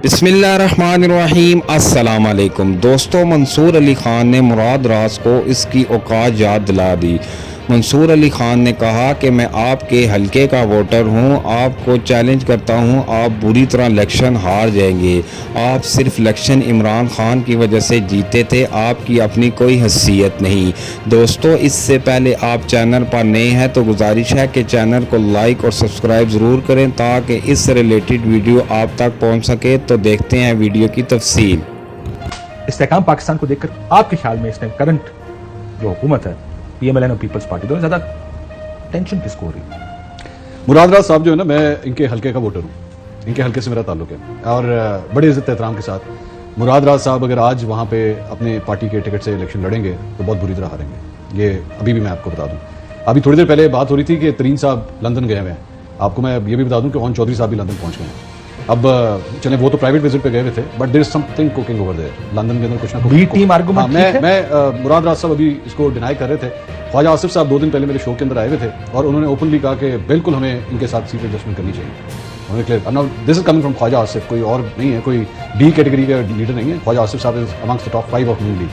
बिस्मिल्लाहिर्रहमानिर्रहीम। अस्सलाम वालेकुम दोस्तों, मंसूर अली ख़ान ने मुराद रास को इसकी औकात याद दिला दी। मंसूर अली ख़ान ने कहा कि मैं आपके हलके का वोटर हूं, आपको चैलेंज करता हूं, आप बुरी तरह इलेक्शन हार जाएंगे। आप सिर्फ इलेक्शन इमरान ख़ान की वजह से जीते थे, आपकी अपनी कोई हैसियत नहीं। दोस्तों, इससे पहले आप चैनल पर नए हैं तो गुजारिश है कि चैनल को लाइक और सब्सक्राइब ज़रूर करें ताकि इस रिलेटेड वीडियो आप तक पहुँच सके। तो देखते हैं वीडियो की तफसील। इस्तेहकाम पाकिस्तान को देखकर आपके ख्याल में इस टाइम करंट जो हुकूमत है पीएमएलएन और पीपल्स पार्टी दोनों ज्यादा टेंशन किसको हो रही है? मुराद राज साहब जो है ना, मैं इनके हल्के का वोटर हूँ, इनके हल्के से मेरा ताल्लुक है और बड़ी इज्जत एहतराम के साथ मुराद राज साहब अगर आज वहाँ पे अपने पार्टी के टिकट से इलेक्शन लड़ेंगे तो बहुत बुरी तरह हारेंगे। ये अभी भी मैं आपको बता दूँ। अभी थोड़ी देर पहले बात हो रही थी कि तरीन साहब लंदन गए हुए हैं। आपको मैं ये भी बता दूं कि ओन चौधरी साहब भी लंदन पहुंच गए हैं। अब चले वो तो प्राइवेट विजिट पे गए हुए थे, but there is something cooking over there. London के अंदर कुछ ना कुछ बी टीम आर्गुमेंट। मैं मुराद राज साहब अभी इसको डिनाई कर रहे थे। ख्वाजा आसिफ साहब 2 दिन पहले मेरे शो के अंदर आए हुए थे और उन्होंने ओपनली कहा कि बिल्कुल हमें इनके साथ सीट एडजस्टमेंट करनी चाहिए। उन्होंने clear, now this is coming from Khwaja Asif, कोई और नहीं है, कोई डी कैटेगरी का लीडर नहीं है। ख्वाजा आसिफ साहब is amongst the top 5 of new league,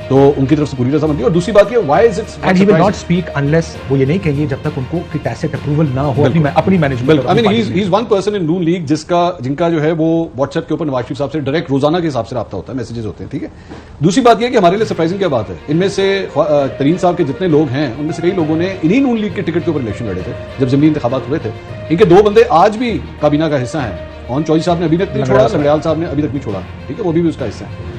तो उनकी तरफ से पूरी रजामंदी। और दूसरी बात ये, why is it and he will not speak unless वो ये नहीं कहेंगे जब तक उनको की टैसेट अप्रूवल ना हो अपनी management. I mean he is one person in Noon league जिनका जो है वो व्हाट्सएप के ऊपर नवाज शरीफ साहब से डायरेक्ट रोजाना के हिसाब से रब्ता होता है, मैसेजेस होते हैं, ठीक है। दूसरी बात यह कि हमारे लिए सरप्राइजिंग क्या बात है, इनमें से तरीन साहब के जितने लोग हैं उनमें से कई लोगों ने इन्हीं नून लीग के टिकट के ऊपर इलेक्शन लड़े थे जब ज़मीनी इंतखाबात हुए थे। इनके 2 बंदे आज भी काबीना का हिस्सा हैं। ओन चौधरी साहब ने अभी तक नहीं छोड़ा, संगड़ियाल साहब ने अभी तक नहीं छोड़ा, ठीक है, वो भी उसका हिस्सा है।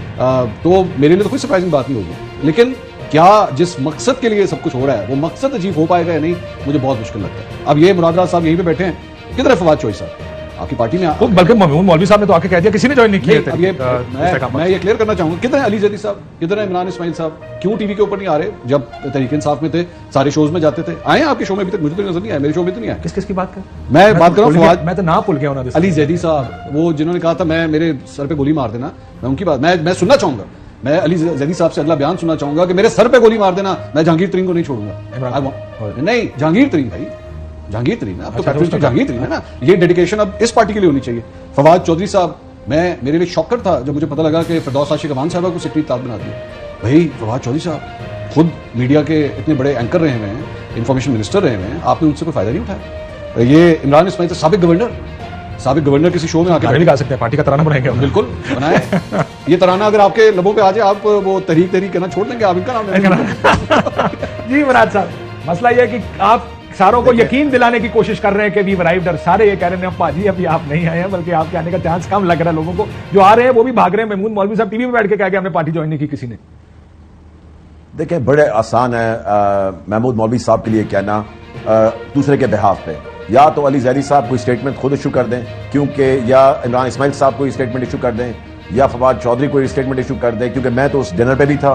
तो मेरे लिए तो कोई सरप्राइजिंग बात नहीं होगी, लेकिन क्या जिस मकसद के लिए सब कुछ हो रहा है वो मकसद अचीव हो पाएगा या नहीं, मुझे बहुत मुश्किल लगता है। अब ये मुराद राज साहब यहीं पे बैठे हैं, किधर है फवाद चौधरी साहब आपकी पार्टी में? बल्कि महमूद मौलवी साहब ने तो आके कह दिया किसी ने ज्वाइन नहीं किया। मैं ये क्लियर करना चाहूंगा, किधर है अली जैदी साहब, किधर है इमरान इस्माइल साहब? क्यों टीवी के ऊपर नहीं आ रहे? जब तहरीक इंसाफ में थे, सारे शोज में जाते थे, आए आपके शो में? अभी तक मुझे तो नजर नहीं आया, मेरे शो में तो नहीं आया। किस की बात कर? मैं बात कर रहा हूँ, मैं तो ना भूल गया हूं। अली जैदी साहब, वो जिन्होंने कहा था मैं मेरे सर पे गोली मार देना, मैं उनकी बात मैं सुनना चाहूंगा। मैं अली जैदी साहब से अगला बयान सुनना चाहूंगा कि मेरे सर पे गोली मार देना, मैं जहांगीर तरीन को नहीं छोड़ूंगा। नहीं, जहांगीर तरीन भाई, जहांगीर तरीन, अब तो जहांगीर तरीन है ना। ये डेडिकेशन अब इस पार्टी के लिए होनी चाहिए। फवाद चौधरी साहब, मेरे लिए शॉकर था जब मुझे पता लगा कि फिरदौस आशिक अमान साहब को सेक्रेटरी ताब बना दिया। भाई फवाद चौधरी साहब खुद मीडिया के इतने बड़े एंकर रहे हुए हैं, इंफॉर्मेशन मिनिस्टर रहे हुए हैं, आपने उनसे कोई फायदा नहीं उठाया। ये इमरान इस्माइल साबिक गवर्नर किसी शो में आके गा सकते हैं, पार्टी का तराना बनाएंगे। बिल्कुल बनाए। ये तराना अगर आपके लबों पे आ जाए, आप वो तहरीक कहना छोड़ देंगे, आप इनका नाम जी मुराद साहब, मसला ये है कि आप सारों को यकीन दिलाने की कोशिश कर रहे हैं कि वी अराइव्ड, और सारे ये कह रहे हैं पाजी अभी आप नहीं आए हैं, बल्कि आपके आने का चांस कम लग रहा है। लोगों को जो आ रहे हैं वो भी भाग रहे हैं। महमूद मौलवी साहब टीवी में बैठ के कह के हमने पार्टी ज्वाइन नहीं की किसी ने। देखिए, बड़े आसान है महमूद मौलवी साहब के लिए कहना दूसरे के बिहाफ पे, या तो अली जैदी साहब कोई स्टेटमेंट खुद इशू कर दें, क्योंकि या इमरान इस्माइल साहब कोई स्टेटमेंट इशू कर दें, या फवाद चौधरी कोई स्टेटमेंट इशू कर दें, क्योंकि मैं तो उस डिनर पे भी था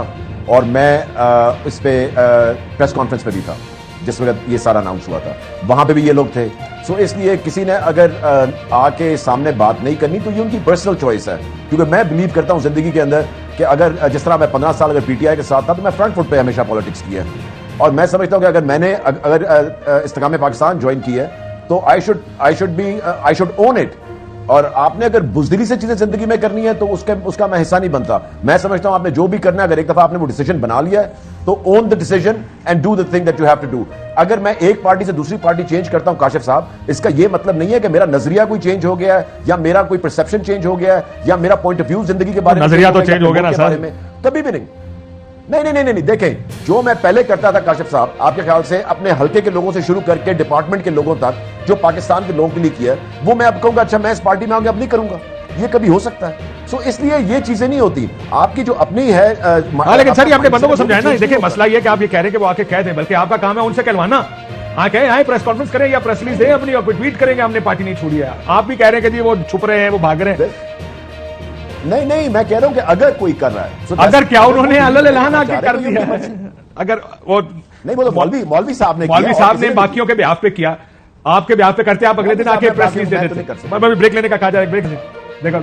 और मैं इस पे प्रेस कॉन्फ्रेंस पे भी था जिस वक्त ये सारा अनाउंस हुआ था, वहां पे भी ये लोग थे। सो इसलिए किसी ने अगर आके सामने बात नहीं करनी तो ये उनकी पर्सनल चॉइस है, क्योंकि मैं बिलीव करता हूं जिंदगी के अंदर कि अगर जिस तरह मैं 15 साल अगर पीटीआई के साथ था तो मैं फ्रंट फुट पे हमेशा पॉलिटिक्स की है, और मैं समझता हूं कि अगर मैंने इस्तेकाम पाकिस्तान ज्वाइन की है तो आई शुड ओन इट। और आपने अगर बुज़दिली से चीजें जिंदगी में करनी है तो उसका मैं हिस्सा नहीं बनता। मैं समझता हूं आपने जो भी करना है, अगर एक दफा आपने वो डिसीजन बना लिया है तो own the decision and do the thing that you have to do. अगर मैं एक पार्टी से दूसरी पार्टी चेंज करता हूं काशिफ साहब, इसका यह मतलब नहीं है कि मेरा नजरिया कोई चेंज हो गया है, या मेरा कोई परसेप्शन चेंज हो गया है, या मेरा पॉइंट ऑफ व्यू जिंदगी के बारे में नजरिया तो चेंज हो गया ना सर, कभी भी नहीं। नहीं, देखें, जो मैं पहले करता था काशिफ साहब, आपके ख्याल से अपने हल्के के लोगों से शुरू करके डिपार्टमेंट के लोगों तक जो पाकिस्तान के लोगों के लिए किया, वो मैं अब कहूंगा अच्छा मैं इस पार्टी में आगे अब नहीं करूंगा, ये कभी हो सकता है। सो इसलिए ये चीजें नहीं होती आपकी जो अपनी है। लेकिन सर, अपने बंदों को समझाए ना। देखिए, मसला ये कि आप ये कह रहे हैं कि वो आके कह दें, बल्कि आपका काम है उनसे कहलवाना। आके आए प्रेस कॉन्फ्रेंस करें या प्रेस रिलीज दें अपनी, और ट्वीट करेंगे हमने पार्टी नहीं छोड़ी है। आप भी कह रहे हैं कि जी वो छुप रहे हैं, वो भाग रहे हैं। नहीं, मैं कह रहा हूं कि अगर कोई कर रहा है, अगर क्या उन्होंने अल्लाह आके कर दिया, अगर वो नहीं, वो तो मौलवी साहब ने बाकियों के ब्याह पे किया, आपके ब्याह पे करते आप अगले दिन आके प्रेस रिलीज दे देते। ब्रेक लेने का कहा जाए, ब्रेक देखा।